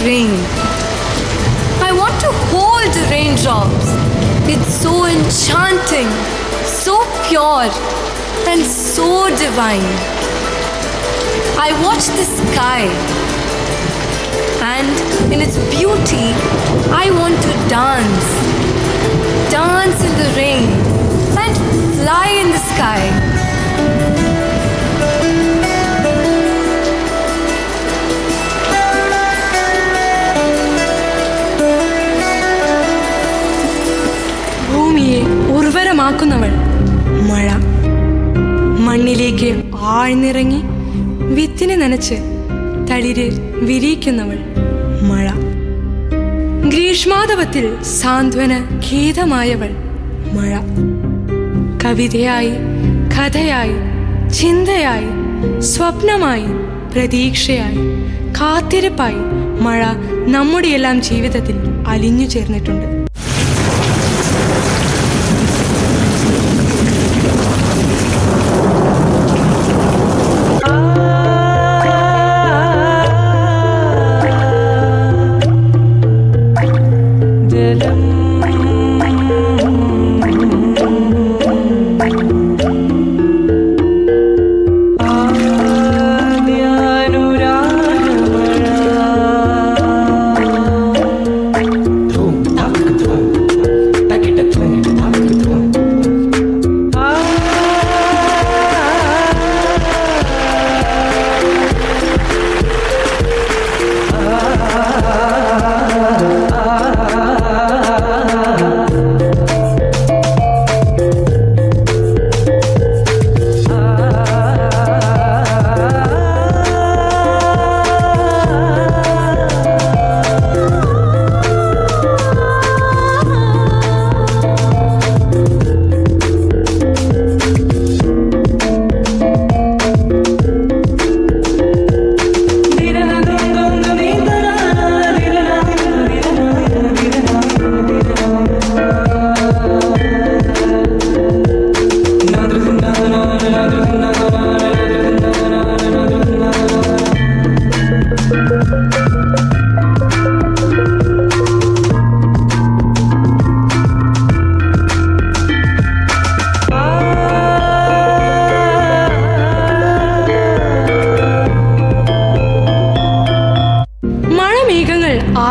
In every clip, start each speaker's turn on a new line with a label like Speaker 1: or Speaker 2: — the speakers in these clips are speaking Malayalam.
Speaker 1: rain. I want to hold the raindrops. It's so enchanting, so pure, and so divine. I watch the sky, and in its beauty, I want to dance. Dance in the rain and fly in the sky.
Speaker 2: ഭൂമിയെ ഉർവരമാക്കുന്നവൾ മഴ. മണ്ണിലേക്ക് ആഴ്ന്നിറങ്ങി വിത്തിനെ നനച്ച് തളിര് വിരിയിക്കുന്നവൾ മഴ. ഗ്രീഷ്മാതപത്തിൽ സാന്ത്വന ഗീതമായവൾ മഴ. കവിതയായി, കഥയായി, ചിന്തയായി, സ്വപ്നമായി, പ്രതീക്ഷയായി, കാത്തിരിപ്പായി മഴ നമ്മുടെയെല്ലാം ജീവിതത്തിൽ അലിഞ്ഞു ചേർന്നിട്ടുണ്ട്.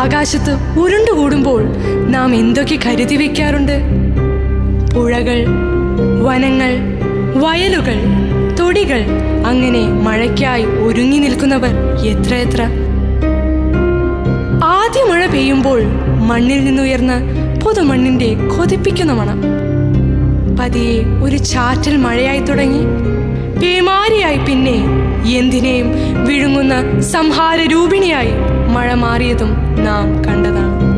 Speaker 2: ആകാശത്ത് ഉരുണ്ടുകൂടുമ്പോൾ നാം എന്തൊക്കെ കരുതി വയ്ക്കാറുണ്ട്? പുഴകൾ, വനങ്ങൾ, വയലുകൾ, തൊടികൾ, അങ്ങനെ മഴയ്ക്കായി ഒരുങ്ങി നിൽക്കുന്നവർ എത്രയെത്ര. ആദ്യ മഴ പെയ്യുമ്പോൾ മണ്ണിൽ നിന്നുയർന്ന പുതുമണ്ണിന്റെ കൊതിപ്പിക്കുന്ന മണം പതിയെ ഒരു ചാറ്റൽ മഴയായി തുടങ്ങി. പേമാരിയായി പിന്നെ എന്തിനേയും വിഴുങ്ങുന്ന സംഹാര രൂപിണിയായി മഴ മാറിയതും നാം കണ്ടതാണ്.